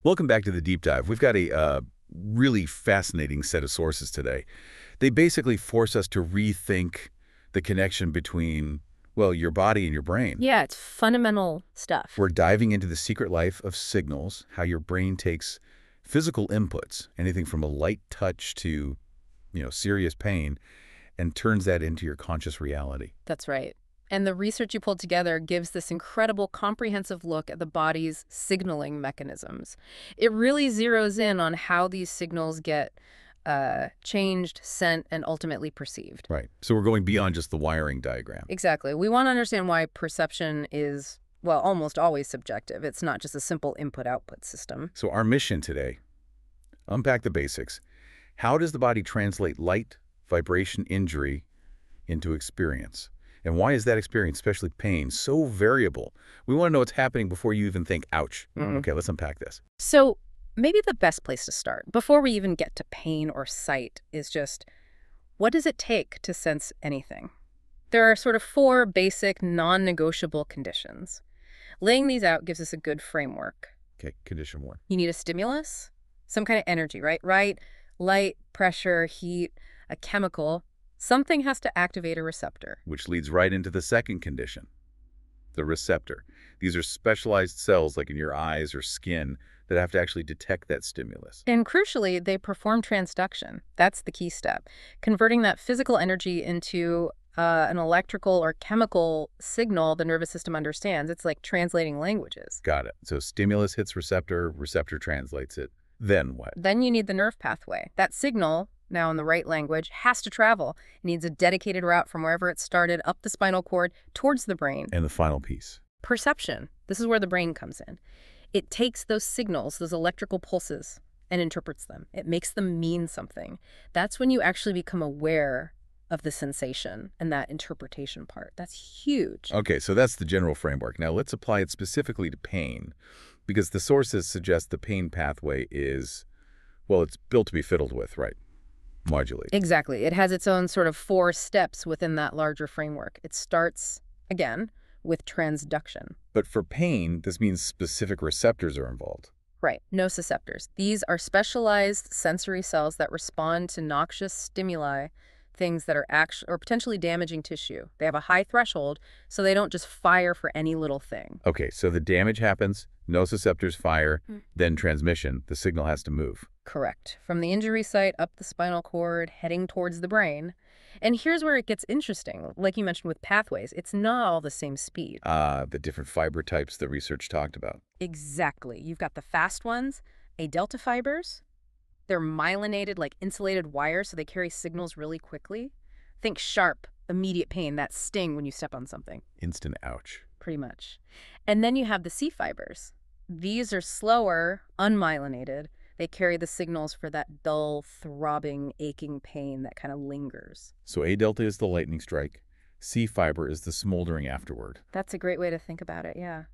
Welcome back to the deep dive. We've got a really fascinating set of sources today. They basically force us to rethink the connection between, well, your body and your brain. Yeah, it's fundamental stuff. We're diving into the secret life of signals, how your brain takes physical inputs, anything from a light touch to, serious pain, and turns that into your conscious reality. That's right. And the research you pulled together gives this incredible comprehensive look at the body's signaling mechanisms. It really zeroes in on how these signals get changed, sent, and ultimately perceived. Right. So we're going beyond just the wiring diagram. Exactly. We want to understand why perception is, well, almost always subjective. It's not just a simple input-output system. So our mission today, unpack the basics. How does the body translate light, vibration, injury into experience? And why is that experience, especially pain, so variable? We want to know what's happening before you even think, ouch. Okay, let's unpack this. So maybe the best place to start, before we even get to pain or sight, is just, what does it take to sense anything? There are sort of four basic, non-negotiable conditions. Laying these out gives us a good framework. Okay, condition one. You need a stimulus, some kind of energy, right? Light, pressure, heat, a chemical. Something has to activate a receptor. Which leads right into the second condition, the receptor. These are specialized cells like in your eyes or skin that have to actually detect that stimulus. And crucially, they perform transduction. That's the key step. Converting that physical energy into an electrical or chemical signal the nervous system understands. It's like translating languages. Got it. So stimulus hits receptor, receptor translates it. Then what? Then you need the nerve pathway. That signal, now in the right language, has to travel. It needs a dedicated route from wherever it started up the spinal cord towards the brain. And the final piece. Perception. This is where the brain comes in. It takes those signals, those electrical pulses, and interprets them. It makes them mean something. That's when you actually become aware of the sensation and that interpretation part. That's huge. Okay, so that's the general framework. Now let's apply it specifically to pain, because the sources suggest the pain pathway is, well, it's built to be fiddled with, right? Modulate. Exactly. It has its own sort of four steps within that larger framework. It starts, again, with transduction. But for pain, this means specific receptors are involved. Right, nociceptors. These are specialized sensory cells that respond to noxious stimuli, things that are actually or potentially damaging tissue. They have a high threshold, so they don't just fire for any little thing. Okay, so the damage happens, nociceptors fire, then transmission, the signal has to move. Correct. From the injury site up the spinal cord, heading towards the brain. And here's where it gets interesting. Like you mentioned with pathways, it's not all the same speed. The different fiber types the research talked about. Exactly. You've got the fast ones, A delta fibers. They're myelinated like insulated wires, so they carry signals really quickly. Think sharp, immediate pain, that sting when you step on something. Instant ouch. Pretty much. And then you have the C fibers. These are slower, unmyelinated. They carry the signals for that dull, throbbing, aching pain that kind of lingers. So A delta is the lightning strike. C fiber is the smoldering afterward. That's a great way to think about it, yeah.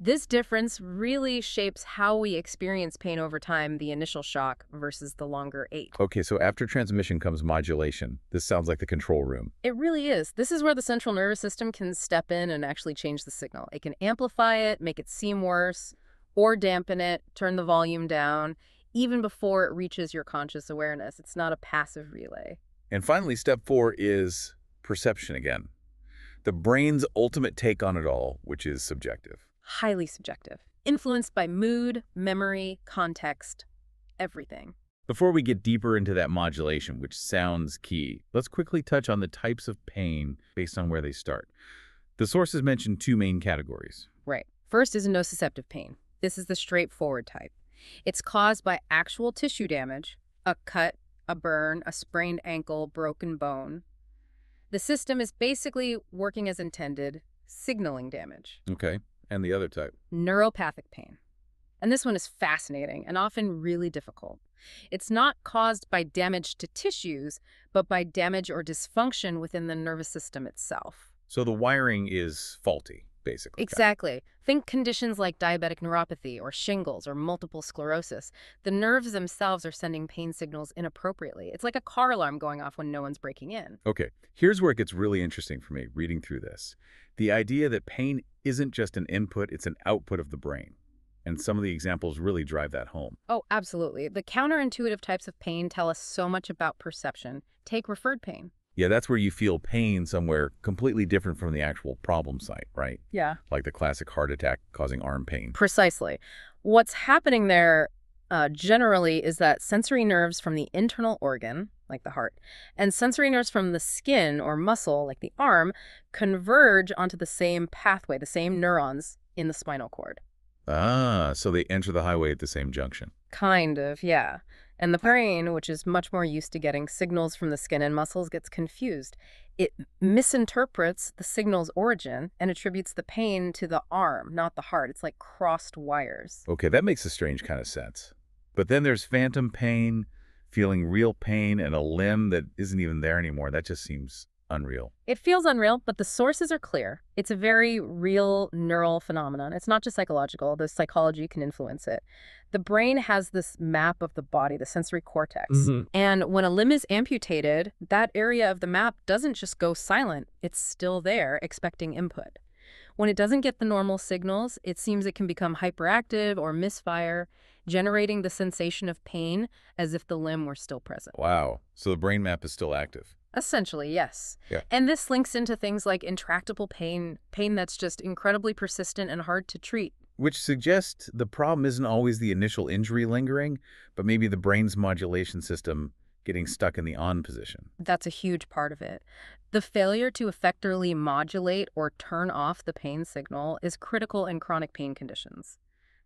This difference really shapes how we experience pain over time, the initial shock versus the longer ache. Okay, so after transmission comes modulation. This sounds like the control room. It really is. This is where the central nervous system can step in and actually change the signal. It can amplify it, make it seem worse, or dampen it, turn the volume down, even before it reaches your conscious awareness. It's not a passive relay. And finally, step 4 is perception again. The brain's ultimate take on it all, which is subjective. Highly subjective. Influenced by mood, memory, context, everything. Before we get deeper into that modulation, which sounds key, let's quickly touch on the types of pain based on where they start. The sources mention 2 main categories. Right. First is nociceptive pain. This is the straightforward type. It's caused by actual tissue damage, a cut, a burn, a sprained ankle, broken bone. The system is basically working as intended, signaling damage. Okay. And the other type? Neuropathic pain. And this one is fascinating and often really difficult. It's not caused by damage to tissues, but by damage or dysfunction within the nervous system itself. So the wiring is faulty, basically. Exactly. Think conditions like diabetic neuropathy or shingles or multiple sclerosis. The nerves themselves are sending pain signals inappropriately. It's like a car alarm going off when no one's breaking in. Okay, here's where it gets really interesting for me, reading through this. The idea that pain isn't just an input, it's an output of the brain. And some of the examples really drive that home. Oh, absolutely. The counterintuitive types of pain tell us so much about perception. Take referred pain. Yeah, that's where you feel pain somewhere completely different from the actual problem site, right? Yeah. Like the classic heart attack causing arm pain. Precisely. What's happening there generally is that sensory nerves from the internal organ, like the heart, and sensory nerves from the skin or muscle, like the arm, converge onto the same pathway, the same neurons in the spinal cord. Ah, so they enter the highway at the same junction. Kind of, yeah. And the brain, which is much more used to getting signals from the skin and muscles, gets confused. It misinterprets the signal's origin and attributes the pain to the arm, not the heart. It's like crossed wires. Okay, that makes a strange kind of sense. But then there's phantom pain, feeling real pain, and a limb that isn't even there anymore. That just seems unreal. It feels unreal, but the sources are clear. It's a very real neural phenomenon. It's not just psychological, the psychology can influence it. The brain has this map of the body, the sensory cortex. And when a limb is amputated, that area of the map doesn't just go silent. It's still there, expecting input. When it doesn't get the normal signals, it seems it can become hyperactive or misfire, generating the sensation of pain as if the limb were still present. Wow. So the brain map is still active. Essentially, yes. Yeah. And this links into things like intractable pain, pain that's just incredibly persistent and hard to treat. Which suggests the problem isn't always the initial injury lingering, but maybe the brain's modulation system getting stuck in the on position. That's a huge part of it. The failure to effectively modulate or turn off the pain signal is critical in chronic pain conditions.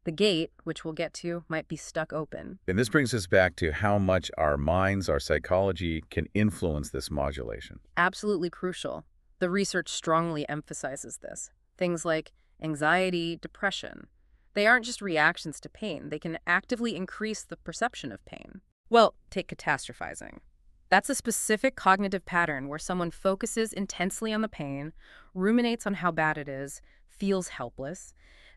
The gate, which we'll get to, might be stuck open. And this brings us back to how much our minds, our psychology can influence this modulation. Absolutely crucial. The research strongly emphasizes this. Things like anxiety, depression. They aren't just reactions to pain. They can actively increase the perception of pain. Well, take catastrophizing. That's a specific cognitive pattern where someone focuses intensely on the pain, ruminates on how bad it is, feels helpless.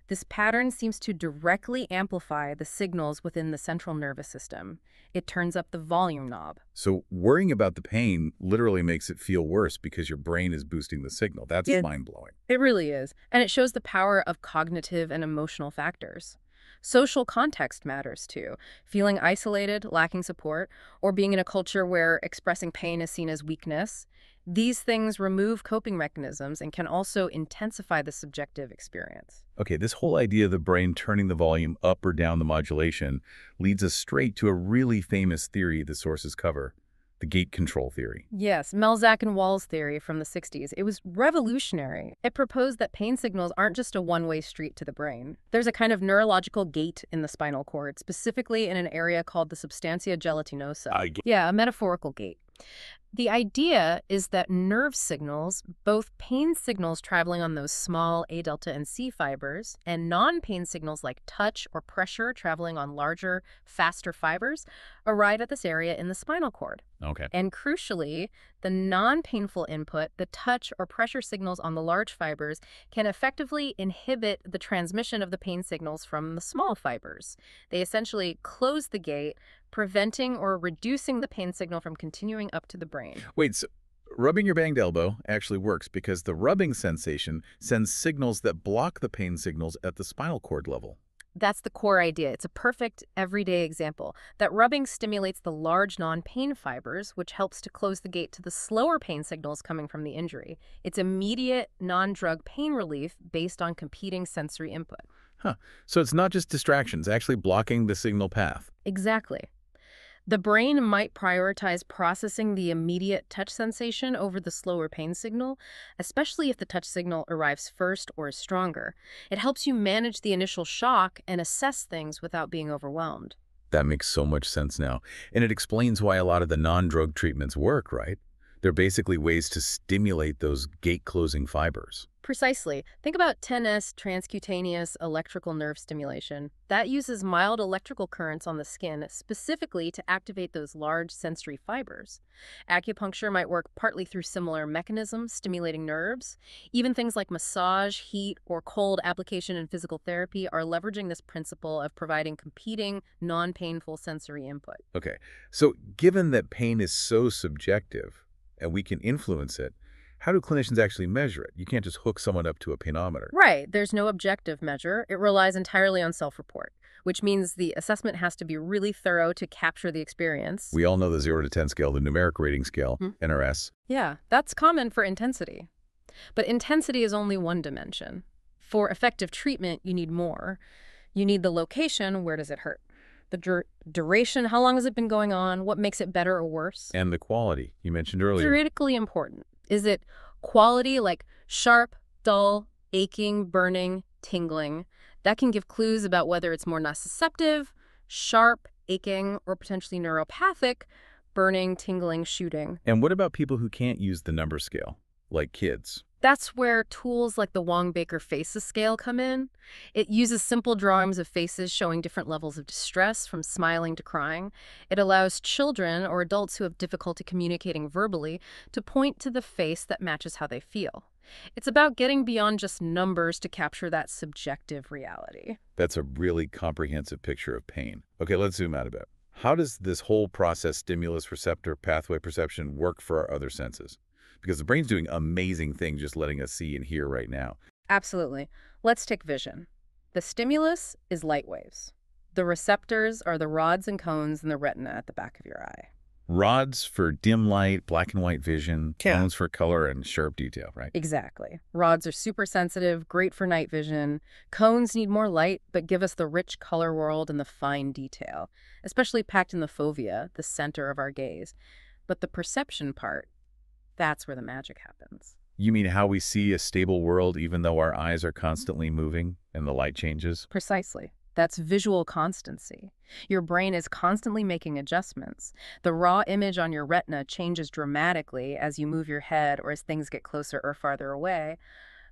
This pattern seems to directly amplify the signals within the central nervous system. It turns up the volume knob. So worrying about the pain literally makes it feel worse because your brain is boosting the signal. That's mind-blowing. It really is. And it shows the power of cognitive and emotional factors. Social context matters too. Feeling isolated, lacking support, or being in a culture where expressing pain is seen as weakness. These things remove coping mechanisms and can also intensify the subjective experience. Okay, this whole idea of the brain turning the volume up or down the modulation leads us straight to a really famous theory the sources cover, the gate control theory. Yes, Melzack and Wall's theory from the 60s. It was revolutionary. It proposed that pain signals aren't just a one-way street to the brain. There's a kind of neurological gate in the spinal cord, specifically in an area called the substantia gelatinosa. Yeah, a metaphorical gate. The idea is that nerve signals, both pain signals traveling on those small A delta and C fibers, and non-pain signals like touch or pressure traveling on larger, faster fibers, arrive at this area in the spinal cord. Okay. And crucially, the non-painful input, the touch or pressure signals on the large fibers, can effectively inhibit the transmission of the pain signals from the small fibers. They essentially close the gate, preventing or reducing the pain signal from continuing up to the brain. Wait, so rubbing your banged elbow actually works because the rubbing sensation sends signals that block the pain signals at the spinal cord level. That's the core idea. It's a perfect everyday example. That rubbing stimulates the large non-pain fibers, which helps to close the gate to the slower pain signals coming from the injury. It's immediate, non-drug pain relief based on competing sensory input. Huh. So it's not just distractions, actually blocking the signal path. Exactly. The brain might prioritize processing the immediate touch sensation over the slower pain signal, especially if the touch signal arrives first or is stronger. It helps you manage the initial shock and assess things without being overwhelmed. That makes so much sense now. And it explains why a lot of the non-drug treatments work, right? They're basically ways to stimulate those gate-closing fibers. Precisely. Think about 10S transcutaneous electrical nerve stimulation. That uses mild electrical currents on the skin specifically to activate those large sensory fibers. Acupuncture might work partly through similar mechanisms, stimulating nerves. Even things like massage, heat, or cold application in physical therapy are leveraging this principle of providing competing, non-painful sensory input. Okay, so given that pain is so subjective and we can influence it, How do clinicians actually measure it? You can't just hook someone up to a panometer. Right, there's no objective measure. It relies entirely on self-report, which means the assessment has to be really thorough to capture the experience. We all know the 0 to 10 scale, the numeric rating scale, Hmm. NRS. Yeah, that's common for intensity. But intensity is only one dimension. For effective treatment, you need more. You need the location, where does it hurt? The duration, how long has it been going on? What makes it better or worse? And the quality you mentioned earlier. Critically important. Is it quality, like sharp, dull, aching, burning, tingling? That can give clues about whether it's more nociceptive, sharp, aching, or potentially neuropathic, burning, tingling, shooting. And what about people who can't use the number scale, like kids? That's where tools like the Wong-Baker Faces Scale come in. It uses simple drawings of faces showing different levels of distress, from smiling to crying. It allows children or adults who have difficulty communicating verbally to point to the face that matches how they feel. It's about getting beyond just numbers to capture that subjective reality. That's a really comprehensive picture of pain. Okay, let's zoom out a bit. How does this whole process, stimulus, receptor, pathway perception, work for our other senses? Because the brain's doing amazing things just letting us see and hear right now. Absolutely. Let's take vision. The stimulus is light waves. The receptors are the rods and cones in the retina at the back of your eye. Rods for dim light, black and white vision, Yeah. cones for color and sharp detail, right? Exactly. Rods are super sensitive, great for night vision. Cones need more light, but give us the rich color world and the fine detail, especially packed in the fovea, the center of our gaze. But the perception part, that's where the magic happens. You mean how we see a stable world even though our eyes are constantly moving and the light changes? Precisely. That's visual constancy. Your brain is constantly making adjustments. The raw image on your retina changes dramatically as you move your head or as things get closer or farther away,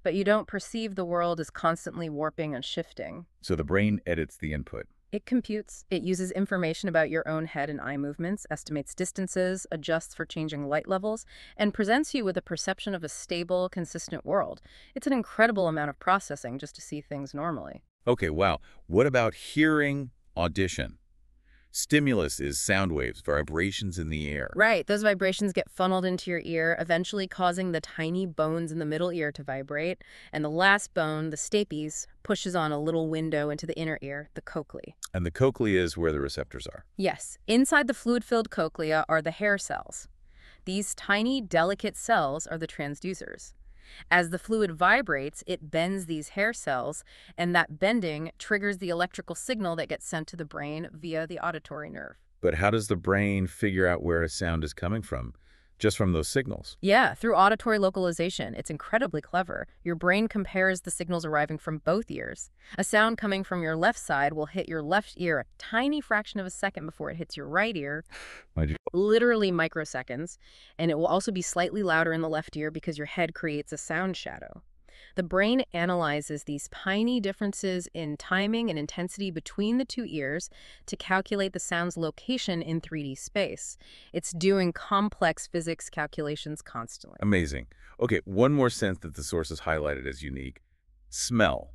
but you don't perceive the world as constantly warping and shifting. So the brain edits the input. It computes, it uses information about your own head and eye movements, estimates distances, adjusts for changing light levels, and presents you with a perception of a stable, consistent world. It's an incredible amount of processing just to see things normally. Okay, wow. What about hearing audition? Stimulus is sound waves, vibrations in the air. Right, those vibrations get funneled into your ear, eventually causing the tiny bones in the middle ear to vibrate, and the last bone, the stapes, pushes on a little window into the inner ear, the cochlea. And the cochlea is where the receptors are. Yes, inside the fluid-filled cochlea are the hair cells. These tiny, delicate cells are the transducers. As the fluid vibrates, it bends these hair cells, and that bending triggers the electrical signal that gets sent to the brain via the auditory nerve. But how does the brain figure out where a sound is coming from? Just from those signals? Yeah, through auditory localization. It's incredibly clever. Your brain compares the signals arriving from both ears. A sound coming from your left side will hit your left ear a tiny fraction of a second before it hits your right ear, literally microseconds, and it will also be slightly louder in the left ear because your head creates a sound shadow. The brain analyzes these tiny differences in timing and intensity between the two ears to calculate the sound's location in 3D space. It's doing complex physics calculations constantly. Amazing. Okay, one more sense that the source is highlighted as unique. Smell.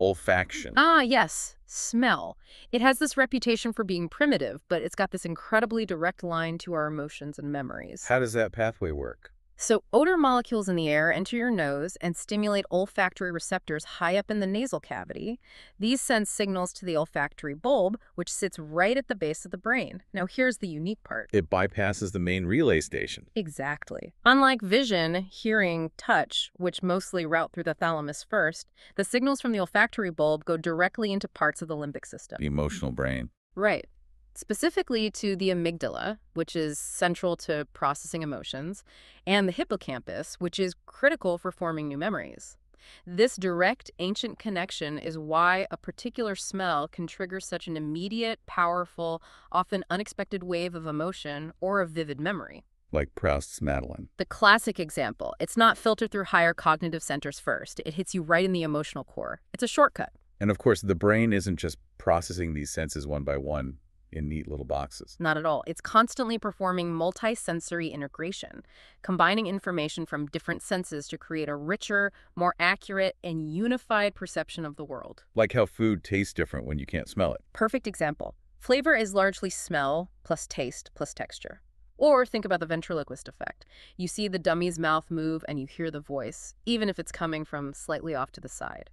Olfaction. Ah, yes, smell. It has this reputation for being primitive, but it's got this incredibly direct line to our emotions and memories. How does that pathway work? So odor molecules in the air enter your nose and stimulate olfactory receptors high up in the nasal cavity. These send signals to the olfactory bulb, which sits right at the base of the brain. Now here's the unique part. It bypasses the main relay station. Exactly. Unlike vision, hearing, touch, which mostly route through the thalamus first, the signals from the olfactory bulb go directly into parts of the limbic system. The emotional brain. Right. Specifically to the amygdala, which is central to processing emotions, and the hippocampus, which is critical for forming new memories. This direct, ancient connection is why a particular smell can trigger such an immediate, powerful, often unexpected wave of emotion or a vivid memory. Like Proust's Madeleine. The classic example, it's not filtered through higher cognitive centers first. It hits you right in the emotional core. It's a shortcut. And of course, the brain isn't just processing these senses one by one in neat little boxes. Not at all. It's constantly performing multi-sensory integration, combining information from different senses to create a richer, more accurate, and unified perception of the world. Like how food tastes different when you can't smell it. Perfect example. Flavor is largely smell plus taste plus texture. Or think about the ventriloquist effect. You see the dummy's mouth move and you hear the voice, even if it's coming from slightly off to the side.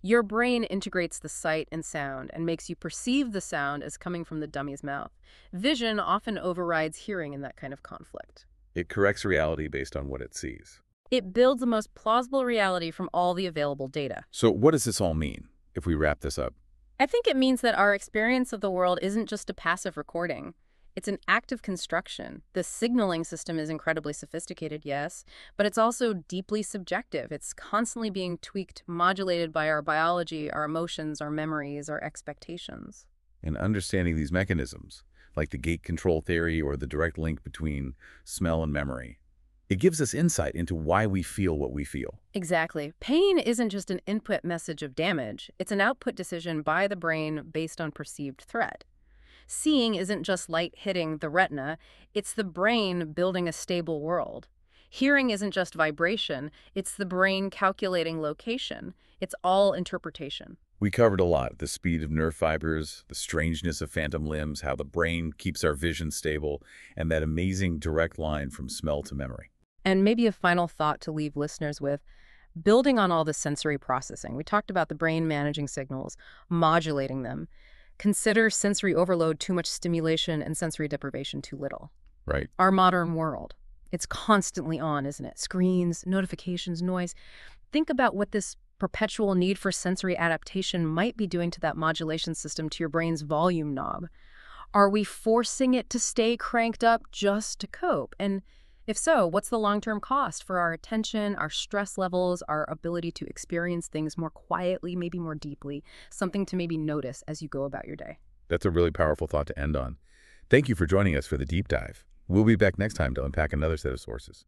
Your brain integrates the sight and sound and makes you perceive the sound as coming from the dummy's mouth. Vision often overrides hearing in that kind of conflict. It corrects reality based on what it sees. It builds the most plausible reality from all the available data. So what does this all mean, if we wrap this up? I think it means that our experience of the world isn't just a passive recording. It's an active construction. The signaling system is incredibly sophisticated, yes, but it's also deeply subjective. It's constantly being tweaked, modulated by our biology, our emotions, our memories, our expectations. And understanding these mechanisms, like the gate control theory or the direct link between smell and memory, it gives us insight into why we feel what we feel. Exactly. Pain isn't just an input message of damage. It's an output decision by the brain based on perceived threat. Seeing isn't just light hitting the retina, it's the brain building a stable world. Hearing isn't just vibration, it's the brain calculating location. It's all interpretation. We covered a lot: the speed of nerve fibers, the strangeness of phantom limbs, how the brain keeps our vision stable, and that amazing direct line from smell to memory. And maybe a final thought to leave listeners with. Building on all the sensory processing, we talked about the brain managing signals, modulating them. Consider sensory overload too much stimulation and sensory deprivation too little. Right. Our modern world, it's constantly on, isn't it? Screens, notifications, noise. Think about what this perpetual need for sensory adaptation might be doing to that modulation system, to your brain's volume knob. Are we forcing it to stay cranked up just to cope? And if so, what's the long-term cost for our attention, our stress levels, our ability to experience things more quietly, maybe more deeply, something to maybe notice as you go about your day? That's a really powerful thought to end on. Thank you for joining us for the deep dive. We'll be back next time to unpack another set of sources.